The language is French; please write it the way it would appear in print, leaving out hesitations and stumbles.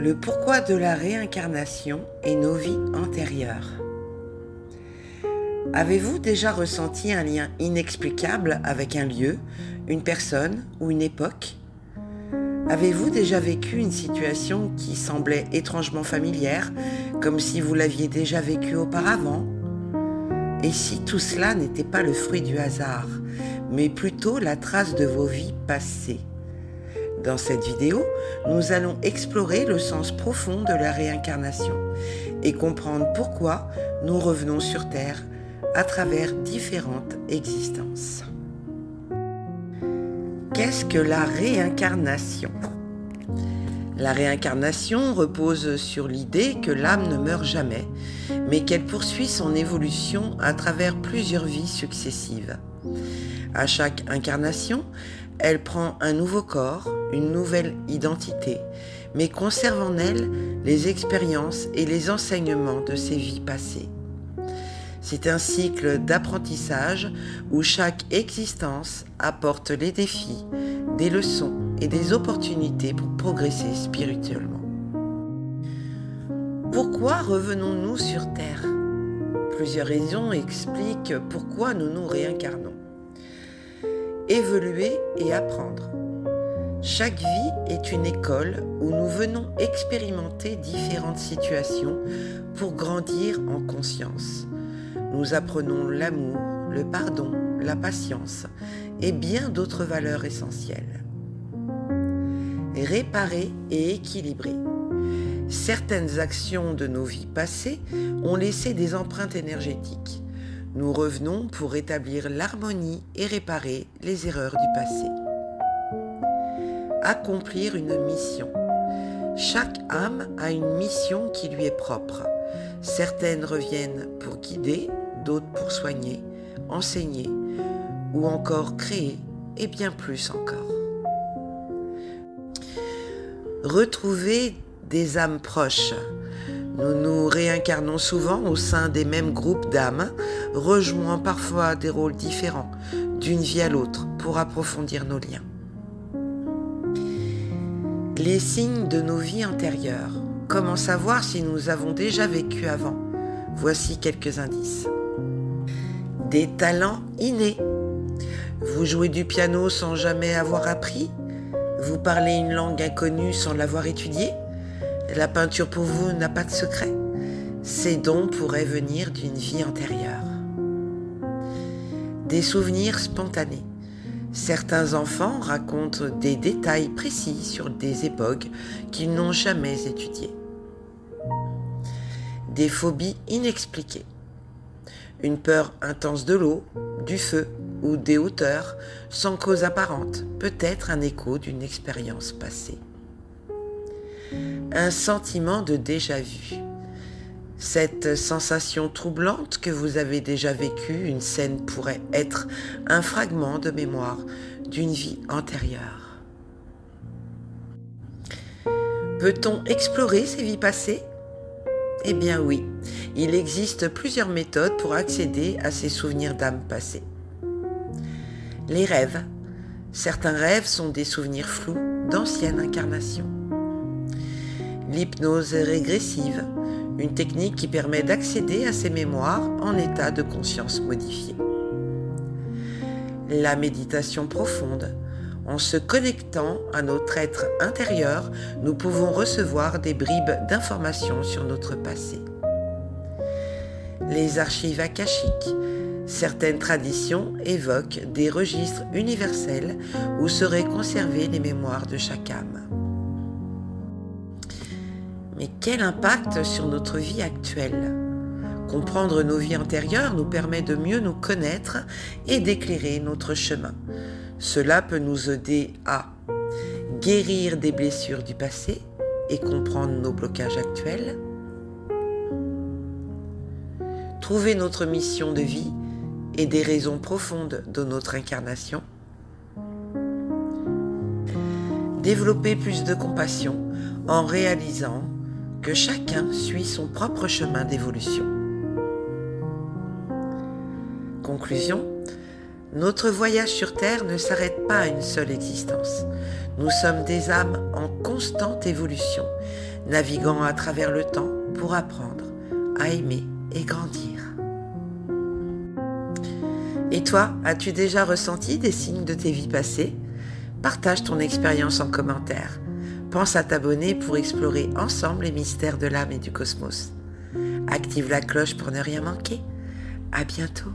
Le pourquoi de la réincarnation et nos vies antérieures. Avez-vous déjà ressenti un lien inexplicable avec un lieu, une personne ou une époque? Avez-vous déjà vécu une situation qui semblait étrangement familière, comme si vous l'aviez déjà vécue auparavant? Et si tout cela n'était pas le fruit du hasard, mais plutôt la trace de vos vies passées? Dans cette vidéo, nous allons explorer le sens profond de la réincarnation et comprendre pourquoi nous revenons sur Terre à travers différentes existences. Qu'est-ce que la réincarnation? La réincarnation repose sur l'idée que l'âme ne meurt jamais, mais qu'elle poursuit son évolution à travers plusieurs vies successives. À chaque incarnation, elle prend un nouveau corps, une nouvelle identité, mais conserve en elle les expériences et les enseignements de ses vies passées. C'est un cycle d'apprentissage où chaque existence apporte les défis, des leçons et des opportunités pour progresser spirituellement. Pourquoi revenons-nous sur Terre? Plusieurs raisons expliquent pourquoi nous nous réincarnons. Évoluer et apprendre. Chaque vie est une école où nous venons expérimenter différentes situations pour grandir en conscience. Nous apprenons l'amour, le pardon, la patience et bien d'autres valeurs essentielles. Réparer et équilibrer. Certaines actions de nos vies passées ont laissé des empreintes énergétiques. Nous revenons pour rétablir l'harmonie et réparer les erreurs du passé. Accomplir une mission. Chaque âme a une mission qui lui est propre. Certaines reviennent pour guider, d'autres pour soigner, enseigner ou encore créer et bien plus encore. Retrouver des âmes proches. Nous nous réincarnons souvent au sein des mêmes groupes d'âmes, rejoignant parfois des rôles différents d'une vie à l'autre pour approfondir nos liens. Les signes de nos vies antérieures. Comment savoir si nous avons déjà vécu avant? Voici quelques indices. Des talents innés. Vous jouez du piano sans jamais avoir appris? Vous parlez une langue inconnue sans l'avoir étudiée? La peinture pour vous n'a pas de secret. Ces dons pourraient venir d'une vie antérieure. Des souvenirs spontanés. Certains enfants racontent des détails précis sur des époques qu'ils n'ont jamais étudiées. Des phobies inexpliquées. Une peur intense de l'eau, du feu ou des hauteurs sans cause apparente, peut-être un écho d'une expérience passée. Un sentiment de déjà-vu. Cette sensation troublante que vous avez déjà vécue, une scène pourrait être un fragment de mémoire d'une vie antérieure. Peut-on explorer ces vies passées? Eh bien oui, il existe plusieurs méthodes pour accéder à ces souvenirs d'âmes passées. Les rêves. Certains rêves sont des souvenirs flous d'anciennes incarnations. L'hypnose régressive, une technique qui permet d'accéder à ces mémoires en état de conscience modifié. La méditation profonde. En se connectant à notre être intérieur, nous pouvons recevoir des bribes d'informations sur notre passé. Les archives akashiques. Certaines traditions évoquent des registres universels où seraient conservées les mémoires de chaque âme. Mais quel impact sur notre vie actuelle? Comprendre nos vies antérieures nous permet de mieux nous connaître et d'éclairer notre chemin. Cela peut nous aider à guérir des blessures du passé et comprendre nos blocages actuels, trouver notre mission de vie et des raisons profondes de notre incarnation, développer plus de compassion en réalisant que chacun suit son propre chemin d'évolution. Conclusion, Notre voyage sur Terre ne s'arrête pas à une seule existence. Nous sommes des âmes en constante évolution, naviguant à travers le temps pour apprendre à aimer et grandir. Et toi, as-tu déjà ressenti des signes de tes vies passées? Partage ton expérience en commentaire. Pense à t'abonner pour explorer ensemble les mystères de l'âme et du cosmos. Active la cloche pour ne rien manquer. À bientôt.